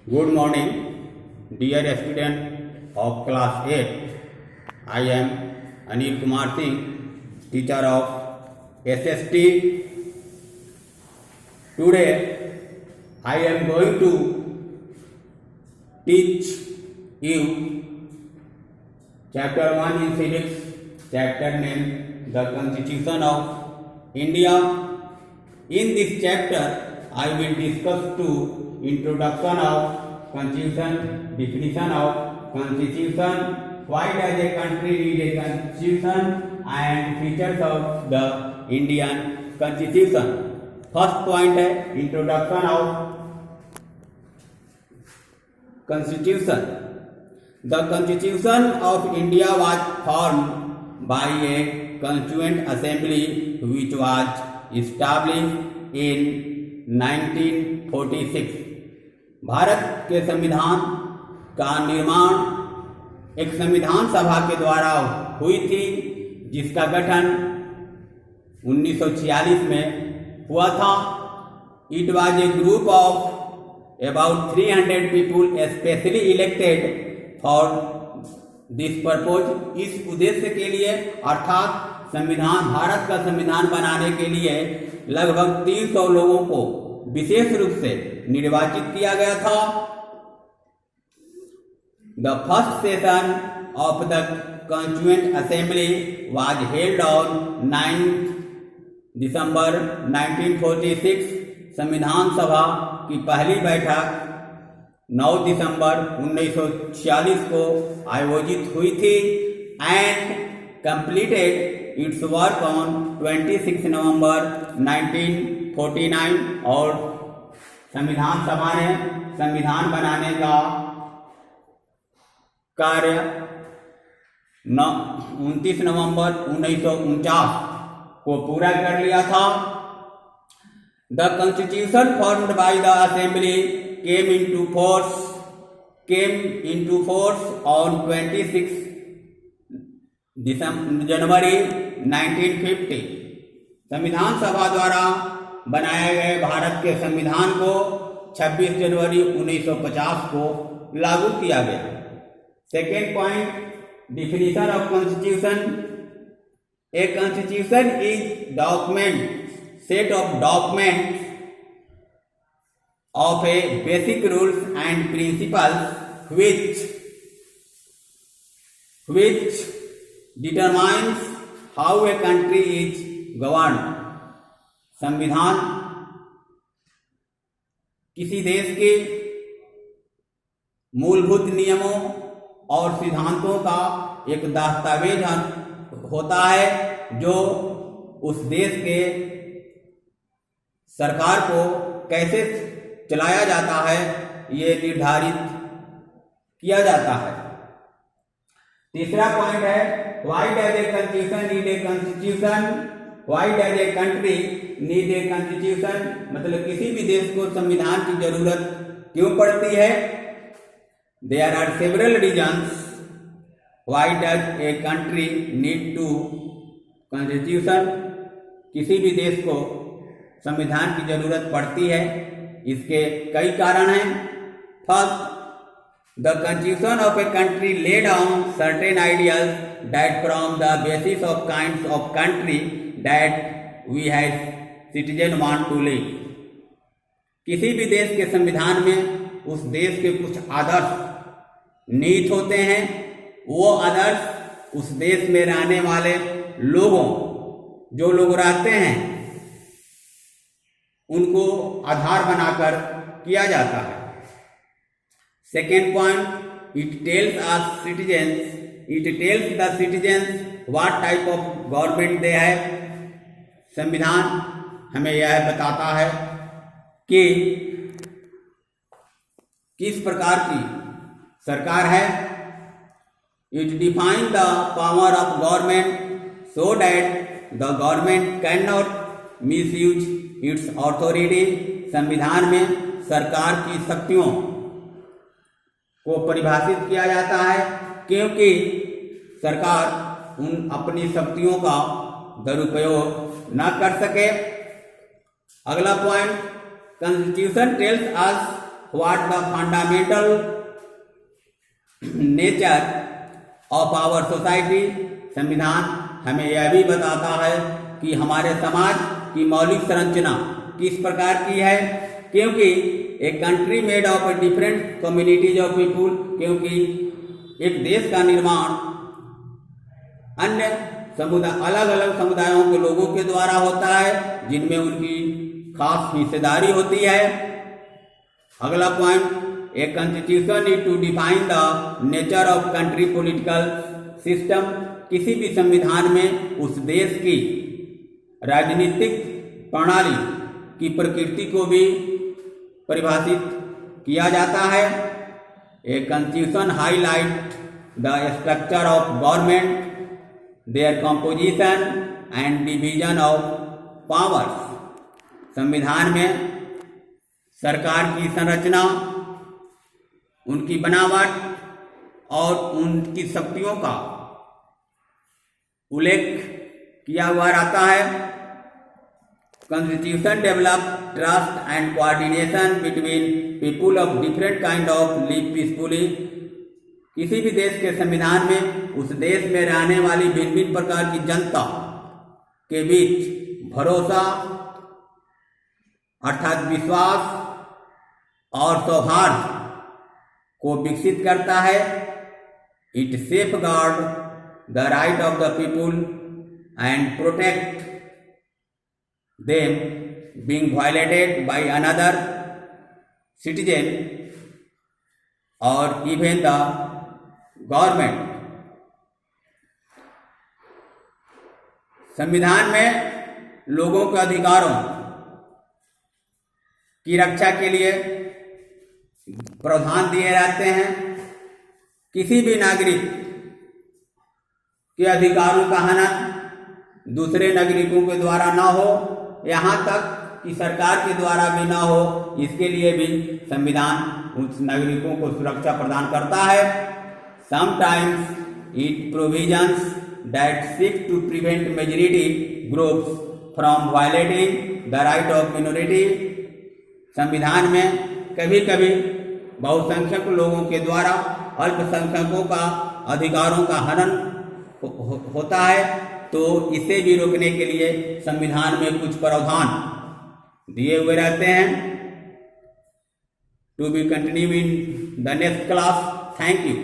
Good morning, dear student of class 8. I am Anil Kumar Singh, teacher of SST. Today, I am going to teach you chapter 1 in physics, chapter named The Constitution of India. In this chapter, I will discuss two: introduction of constitution, definition of constitution, why does a country need a constitution, and features of the Indian constitution. First point है introduction of constitution. The Constitution of India was formed by a constituent assembly which was established in 1946. Bharat के संविधान का निर्माण एक संविधान सभा के द्वारा हुई थी, जिसका गठन 1946 में हुआ था. It was a group of about 300 people specially elected for this purpose. इस उद्देश्य के लिए अर्थात संविधान भारत का संविधान बनाने के लिए लगभग 300 लोगों को विशेष रूप से निर्वाचित किया गया था. The first session of the Constituent Assembly was held on 9 दिसंबर 1946. संविधान सभा की पहली बैठक 9 दिसंबर 1946 को आयोजित हुई थी and completed it's work on 26 नवंबर 1949. और संविधान सभा ने संविधान बनाने का कार्य 29 नवंबर 1949 को पूरा कर लिया था. The Constitution formed by the Assembly came into force on 26 जनवरी 1950. संविधान सभा द्वारा बनाए गए भारत के संविधान को 26 जनवरी 1950 को लागू किया गया. Second point, definition of constitution. A constitution is document set of documents of a basic rules and principles which determines how a country is governed. संविधान किसी देश के मूलभूत नियमों और सिद्धांतों का एक दस्तावेज होता है जो उस देश के सरकार को कैसे चलाया जाता है ये निर्धारित किया जाता है. तीसरा पॉइंट है why does a constitution need a constitution. Why does a country need a constitution, मतलब किसी भी देश को संविधान की जरूरत क्यों पड़ती है. There are several reasons why does a country need to constitution. किसी भी देश को संविधान की जरूरत पड़ती है, इसके कई कारण हैं. First, the constitution of a country lay down certain ideas that from the basis of kinds of country that we has citizen want to live. किसी भी देश के संविधान में उस देश के कुछ आदर्श निहित होते हैं. वो आदर्श उस देश में रहने वाले लोगों, जो लोग रहते हैं, उनको आधार बनाकर किया जाता है. Second point, it tells the citizens what type of government they है. संविधान हमें यह बताता है कि किस प्रकार की सरकार है. It define the power of government so that the government can not misuse it's authority. संविधान में सरकार की शक्तियों को परिभाषित किया जाता है क्योंकि सरकार उन अपनी शक्तियों का दुरुपयोग न कर सके. अगला point, constitution tells us what the fundamental nature of our society. संविधान हमें यह भी बताता है कि हमारे समाज की मौलिक संरचना किस प्रकार की है, क्योंकि a country made of different communities of people, क्योंकि एक देश का निर्माण अन्य समुदाय अलग अलग समुदायों के लोगों के द्वारा होता है, जिनमें उनकी खास हिस्सेदारी होती है। अगला point, a constitution is to define the nature of country political system. किसी भी संविधान में उस देश की राजनीतिक प्रणाली की प्रकृति को भी परिभाषित किया जाता है। A constitution highlight the structure of government, their composition and division of powers. संविधान में सरकार की संरचना, उनकी बनावट और उनकी शक्तियों का उल्लेख किया हुआ रहता है। Constitution develop trust and coordination between people of different kind of live peacefully. किसी भी देश के संविधान में उस देश में रहने वाली भिन्न भिन्न प्रकार की जनता के बीच भरोसा अर्थात विश्वास और सौहार्द को विकसित करता है। It safeguard the right of the people and protect them being violated by another citizen और इवन द गवर्नमेंट। संविधान में लोगों के अधिकारों की रक्षा के लिए प्रावधान दिए जाते हैं। किसी भी नागरिक के अधिकारों का हनन दूसरे नागरिकों के द्वारा न हो, यहाँ तक कि सरकार के द्वारा भी न हो, इसके लिए भी संविधान उस नागरिकों को सुरक्षा प्रदान करता है। Sometimes it provisions that seek to prevent majority groups from violating the right of minority. संविधान में कभी कभी बहुसंख्यक लोगों के द्वारा अल्पसंख्यकों का अधिकारों का हनन होता है, तो इसे भी रोकने के लिए संविधान में कुछ प्रावधान दिए हुए रहते हैं। To be continue in the next class. Thank you.